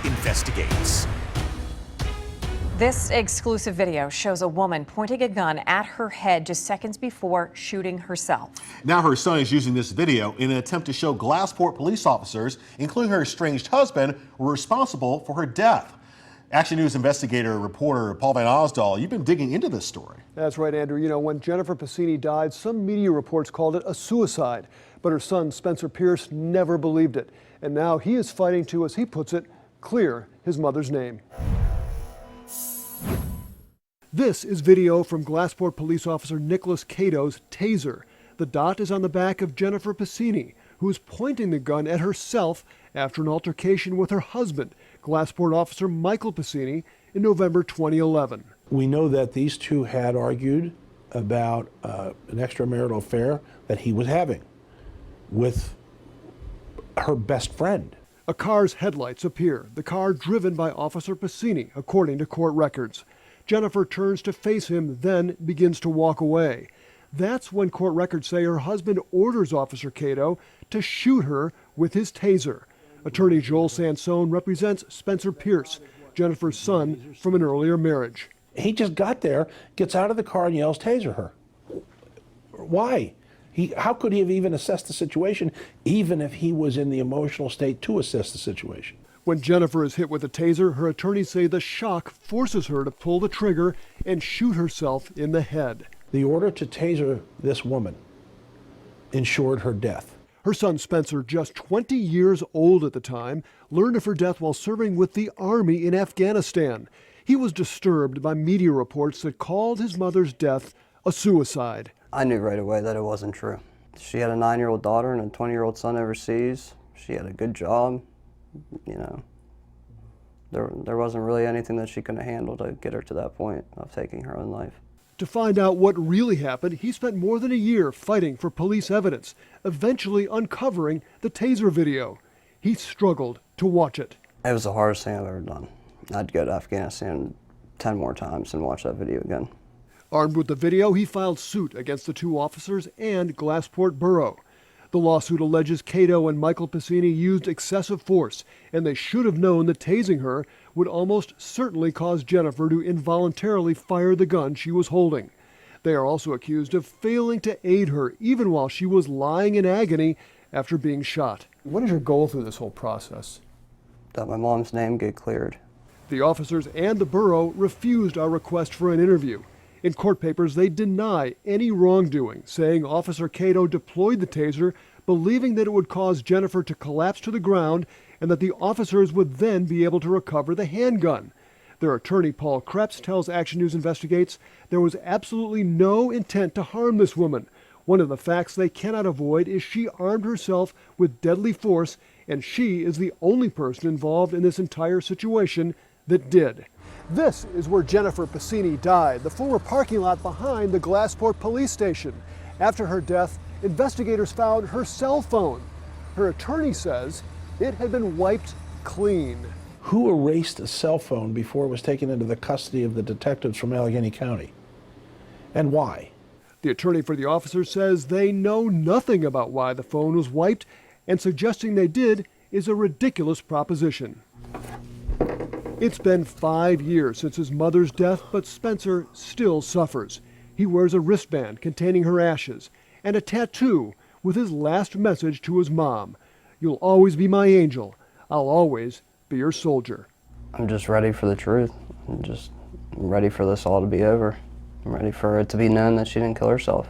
investigates. This exclusive video shows a woman pointing a gun at her head just seconds before shooting herself. Now her son is using this video in an attempt to show Glassport police officers, including her estranged husband, were responsible for her death. Action News investigator reporter Paul Van Osdol, you've been digging into this story. That's right, Andrew. You know, when Jennifer Passini died, some media reports called it a suicide, but her son, Spencer Pierce, never believed it. And now he is fighting to, as he puts it, clear his mother's name. This is video from Glassport police officer Nicholas Cato's taser. The dot is on the back of Jennifer Passini, who is pointing the gun at herself after an altercation with her husband, Glassport officer Michael Passini, in November 2011. We know that these two had argued about an extramarital affair that he was having with her best friend. A car's headlights appear, the car driven by Officer Passini, according to court records. Jennifer turns to face him, then begins to walk away. That's when court records say her husband orders Officer Cato to shoot her with his taser. Attorney Joel Sansone represents Spencer Pierce, Jennifer's son from an earlier marriage. He just got there, gets out of the car and yells, "Taser her." Why? How could he have even assessed the situation, even if he was in the emotional state to assess the situation? When Jennifer is hit with a taser, her attorneys say the shock forces her to pull the trigger and shoot herself in the head. The order to taser this woman ensured her death. Her son Spencer, just 20 years old at the time, learned of her death while serving with the Army in Afghanistan. He was disturbed by media reports that called his mother's death a suicide. I knew right away that it wasn't true. She had a 9-year-old daughter and a 20-year-old son overseas. She had a good job. You know, there wasn't really anything that she couldn't handle to get her to that point of taking her own life. To find out what really happened, he spent more than a year fighting for police evidence, eventually uncovering the taser video. He struggled to watch it. It was the hardest thing I've ever done. I'd go to Afghanistan 10 more times and watch that video again. Armed with the video, he filed suit against the two officers and Glassport Borough. The lawsuit alleges Cato and Michael Passini used excessive force, and they should have known that tasing her would almost certainly cause Jennifer to involuntarily fire the gun she was holding. They are also accused of failing to aid her, even while she was lying in agony after being shot. What is your goal through this whole process? That my mom's name get cleared. The officers and the borough refused our request for an interview. In court papers, they deny any wrongdoing, saying Officer Cato deployed the taser, believing that it would cause Jennifer to collapse to the ground and that the officers would then be able to recover the handgun. Their attorney, Paul Krebs, tells Action News Investigates there was absolutely no intent to harm this woman. One of the facts they cannot avoid is she armed herself with deadly force, and she is the only person involved in this entire situation that did. This is where Jennifer Passini died, the former parking lot behind the Glassport police station. After her death, investigators found her cell phone. Her attorney says it had been wiped clean. Who erased a cell phone before it was taken into the custody of the detectives from Allegheny County? And why? The attorney for the officers says they know nothing about why the phone was wiped, and suggesting they did is a ridiculous proposition. It's been 5 years since his mother's death, but Spencer still suffers. He wears a wristband containing her ashes and a tattoo with his last message to his mom. "You'll always be my angel. I'll always be your soldier." I'm just ready for the truth. I'm ready for this all to be over. I'm ready for it to be known that she didn't kill herself.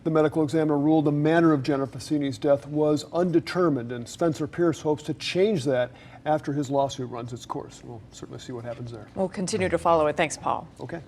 The medical examiner ruled the manner of Jennifer Passini's death was undetermined, and Spencer Pierce hopes to change that after his lawsuit runs its course. We'll certainly see what happens there. We'll continue to follow it. Thanks, Paul. Okay.